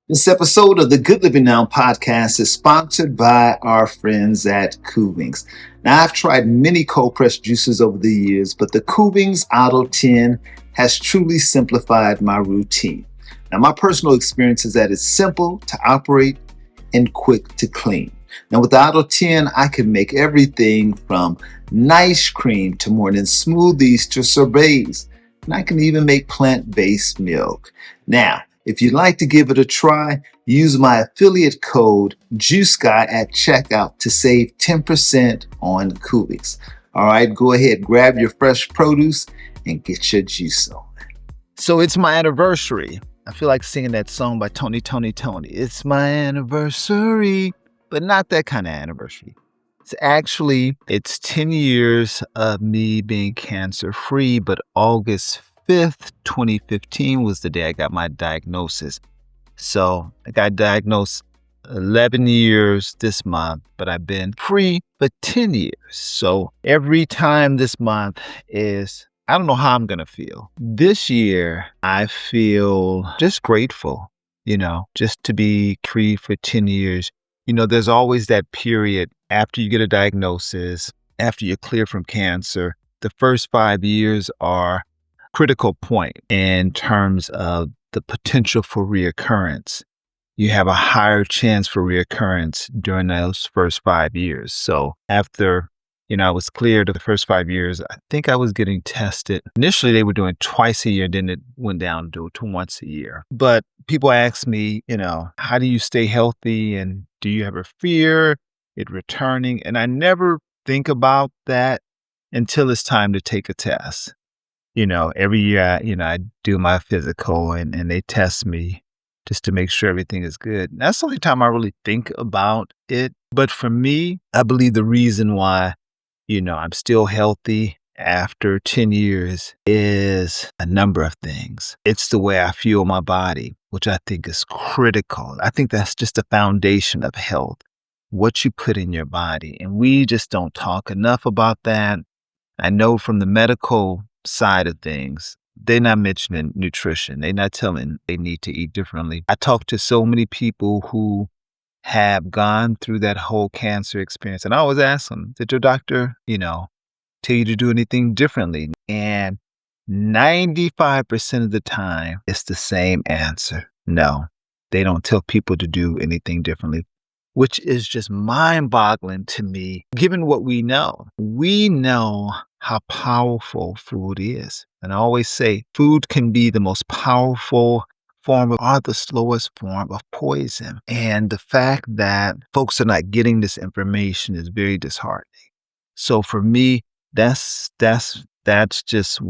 This episode of the Good Living Now podcast is sponsored by our friends at Kuvings. Now, I've tried many cold pressed juices over the years, but the Kuvings Auto10 has truly simplified my routine. Now, my personal experience is that it's simple to operate and quick to clean. Now, with the Auto10, I can make everything from nice cream to morning smoothies to sorbets, and I can even make plant-based milk. Now, if you'd like to give it a try, use my affiliate code JUICEGUY at checkout to save 10% on Kuvings. All right, go ahead, grab your fresh produce and get your juice on. So it's my anniversary. I feel like singing that song by Tony. It's my anniversary, but not that kind of anniversary. It's 10 years of me being cancer-free, but August 5th, 2015 was the day I got my diagnosis. So I got diagnosed 11 years this month, but I've been free for 10 years. So every time this month I don't know how I'm going to feel. This year, I feel just grateful, just to be free for 10 years. There's always that period after you get a diagnosis, after you're clear from cancer. The first 5 years are critical point in terms of the potential for reoccurrence. You have a higher chance for reoccurrence during those first 5 years. So after I was cleared the first 5 years, I think I was getting tested. Initially, they were doing twice a year, then it went down to once a year. But people ask me, how do you stay healthy and do you ever fear it returning? And I never think about that until it's time to take a test. Every year, I do my physical and they test me just to make sure everything is good. And that's the only time I really think about it. But for me, I believe the reason why I'm still healthy after 10 years is a number of things. It's the way I fuel my body, which I think is critical. I think that's just the foundation of health, what you put in your body. And we just don't talk enough about that. I know from the medical side of things, they're not mentioning nutrition. They're not telling they need to eat differently. I talk to so many people who have gone through that whole cancer experience. And I always ask them, did your doctor, tell you to do anything differently? And 95% of the time, it's the same answer. No, they don't tell people to do anything differently, which is just mind-boggling to me, given what we know. We know how powerful food is. And I always say food can be the most powerful form or the slowest form of poison. And the fact that folks are not getting this information is very disheartening. So for me, that's just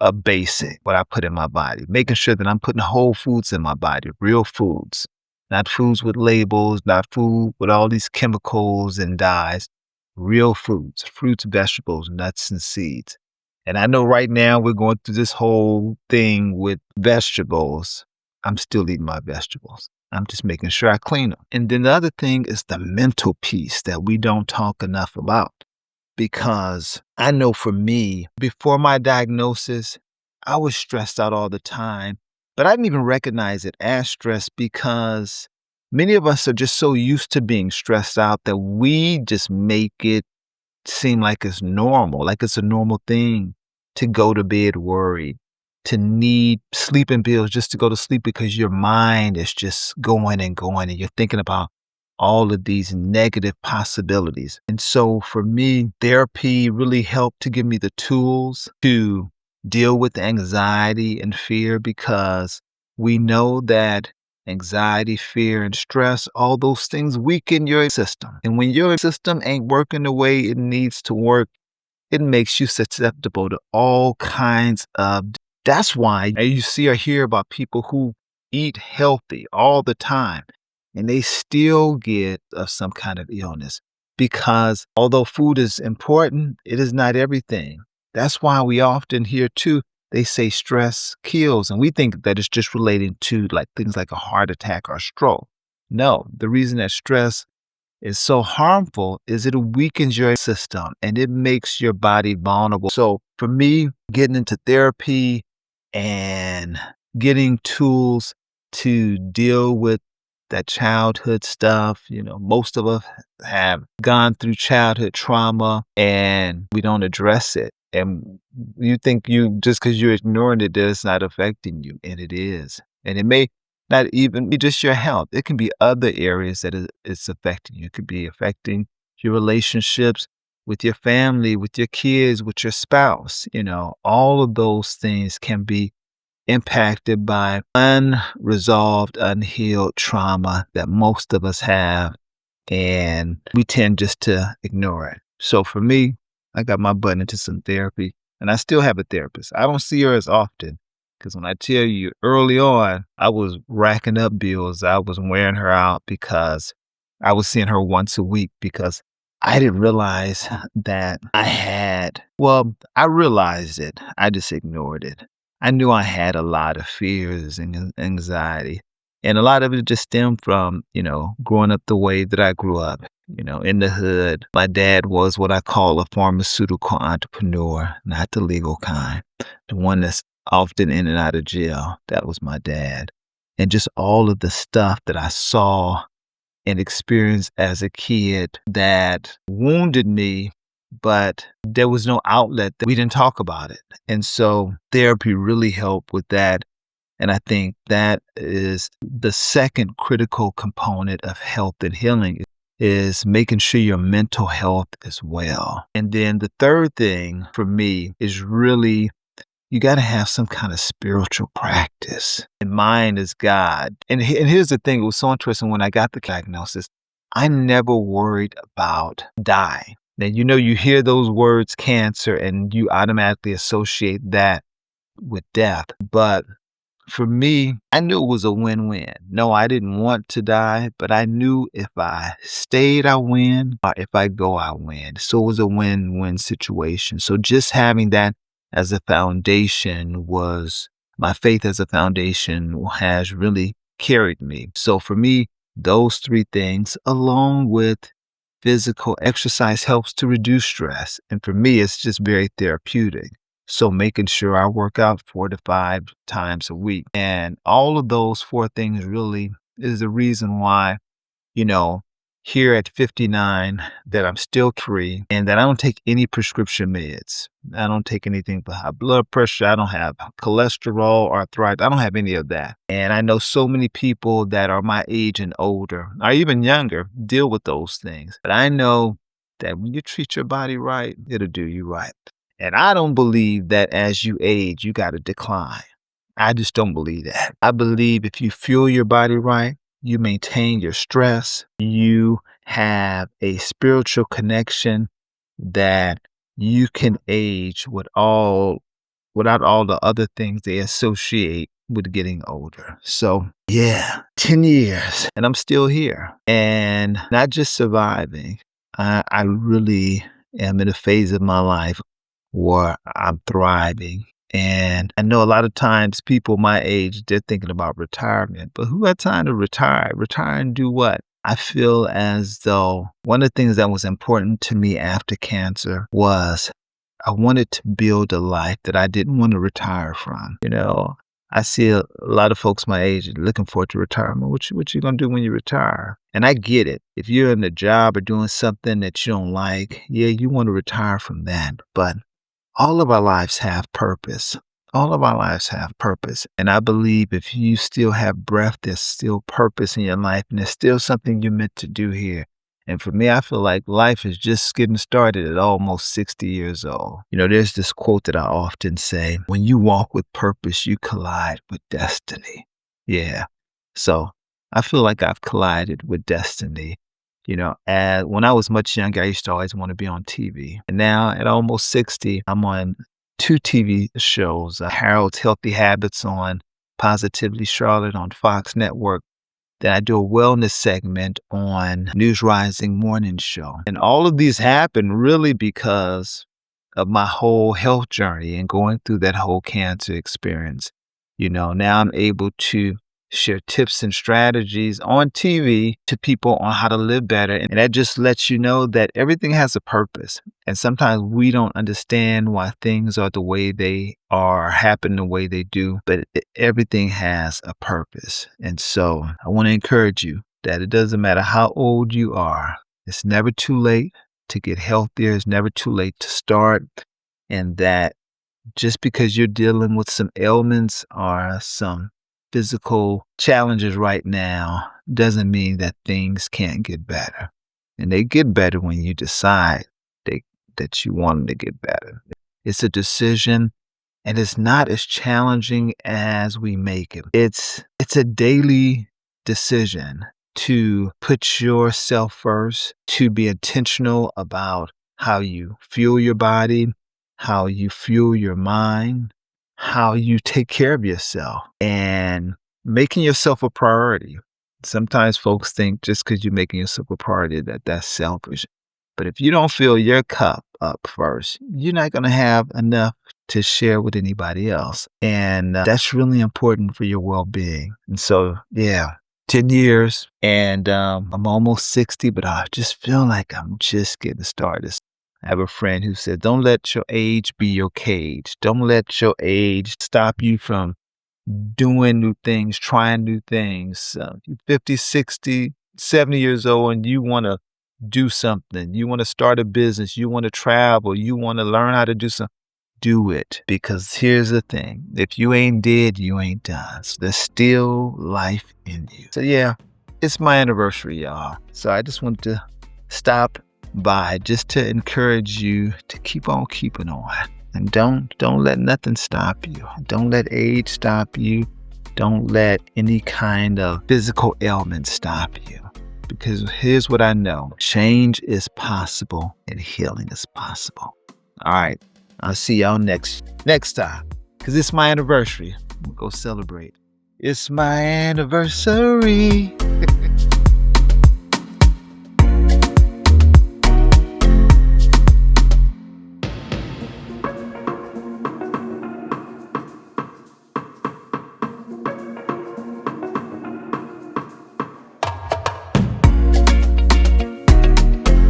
a basic, what I put in my body, making sure that I'm putting whole foods in my body, real foods, not foods with labels, not food with all these chemicals and dyes, real foods, fruits, vegetables, nuts, and seeds. And I know right now we're going through this whole thing with vegetables. I'm still eating my vegetables. I'm just making sure I clean them. And then the other thing is the mental piece that we don't talk enough about. Because I know for me, before my diagnosis, I was stressed out all the time. But I didn't even recognize it as stress because many of us are just so used to being stressed out that we just make it seem like it's normal, like it's a normal thing to go to bed worried, to need sleeping pills just to go to sleep because your mind is just going and you're thinking about all of these negative possibilities. And so for me, therapy really helped to give me the tools to deal with anxiety and fear, because we know that anxiety, fear, and stress, all those things weaken your system. And when your system ain't working the way it needs to work, it makes you susceptible to all kinds of. That's why you see or hear about people who eat healthy all the time and they still get some kind of illness, because although food is important, it is not everything. That's why we often hear too, they say stress kills, and we think that it's just relating to like things like a heart attack or stroke. No, the reason that stress is so harmful is it weakens your system and it makes your body vulnerable. So for me, getting into therapy and getting tools to deal with that childhood stuff. Most of us have gone through childhood trauma and we don't address it. And you think just because you're ignoring it, that it's not affecting you, and it is. And it may not even be just your health. It can be other areas that it's affecting you. It could be affecting your relationships with your family, with your kids, with your spouse. All of those things can be impacted by unresolved, unhealed trauma that most of us have, and we tend just to ignore it. So for me, I got my butt into some therapy, and I still have a therapist. I don't see her as often because when I tell you early on, I was racking up bills. I was wearing her out because I was seeing her once a week because I didn't realize that I realized it. I just ignored it. I knew I had a lot of fears and anxiety. And a lot of it just stemmed from, growing up the way that I grew up, in the hood. My dad was what I call a pharmaceutical entrepreneur, not the legal kind, the one that's often in and out of jail. That was my dad. And just all of the stuff that I saw and experienced as a kid that wounded me, but there was no outlet. We didn't talk about it. And so therapy really helped with that. And I think that is the second critical component of health and healing is making sure your mental health is well. And then the third thing for me is really you got to have some kind of spiritual practice. And mine is God. And here's the thing. It was so interesting when I got the diagnosis. I never worried about dying. Now, you hear those words cancer and you automatically associate that with death. But for me, I knew it was a win-win. No, I didn't want to die, but I knew if I stayed, I win, or if I go, I win. So it was a win-win situation. So just having that as a foundation my faith as a foundation has really carried me. So for me, those three things, along with physical exercise, helps to reduce stress. And for me, it's just very therapeutic. So making sure I work out 4 to 5 times a week. And all of those 4 things really is the reason why, you know, here at 59, that I'm still free and that I don't take any prescription meds. I don't take anything for high blood pressure. I don't have cholesterol, arthritis. I don't have any of that. And I know so many people that are my age and older, or even younger, deal with those things. But I know that when you treat your body right, it'll do you right. And I don't believe that as you age, you got to decline. I just don't believe that. I believe if you fuel your body right, you maintain your stress, you have a spiritual connection that you can age without all the other things they associate with getting older. So yeah, 10 years and I'm still here and not just surviving. I really am in a phase of my life where I'm thriving. And I know a lot of times people my age, they're thinking about retirement, but who had time to retire? Retire and do what? I feel as though one of the things that was important to me after cancer was I wanted to build a life that I didn't want to retire from. I see a lot of folks my age looking forward to retirement. What you gonna do when you retire? And I get it. If you're in a job or doing something that you don't like, yeah, you want to retire from that. But all of our lives have purpose. All of our lives have purpose. And I believe if you still have breath, there's still purpose in your life and there's still something you're meant to do here. And for me, I feel like life is just getting started at almost 60 years old. There's this quote that I often say, when you walk with purpose, you collide with destiny. Yeah. So I feel like I've collided with destiny. When I was much younger, I used to always want to be on TV. And now at almost 60, I'm on 2 TV shows, Harold's Healthy Habits on Positively Charlotte on Fox Network. Then I do a wellness segment on News Rising Morning Show. And all of these happen really because of my whole health journey and going through that whole cancer experience. Now I'm able to share tips and strategies on TV to people on how to live better. And that just lets you know that everything has a purpose. And sometimes we don't understand why things are the way they are, happen the way they do, but everything has a purpose. And so I want to encourage you, that it doesn't matter how old you are, it's never too late to get healthier. It's never too late to start. And that just because you're dealing with some ailments or some physical challenges right now doesn't mean that things can't get better. And they get better when you decide that you want them to get better. It's a decision, and it's not as challenging as we make it. It's a daily decision to put yourself first, to be intentional about how you fuel your body, how you fuel your mind, how you take care of yourself, and making yourself a priority. Sometimes folks think just because you're making yourself a priority that's selfish. But if you don't fill your cup up first, you're not going to have enough to share with anybody else. And that's really important for your well-being. And so, yeah, 10 years and I'm almost 60, but I just feel like I'm just getting started. I have a friend who said, don't let your age be your cage. Don't let your age stop you from doing new things, trying new things. You're 50, 60, 70 years old and you want to do something. You want to start a business. You want to travel. You want to learn how to do something. Do it. Because here's the thing. If you ain't dead, you ain't done. So there's still life in you. So yeah, it's my anniversary, y'all. So I just wanted to stop by just to encourage you to keep on keeping on. And don't let nothing stop you. Don't let age stop you. Don't let any kind of physical ailment stop you. Because here's what I know. Change is possible and healing is possible. All right. I'll see y'all next time. Because it's my anniversary. We'll go celebrate. It's my anniversary.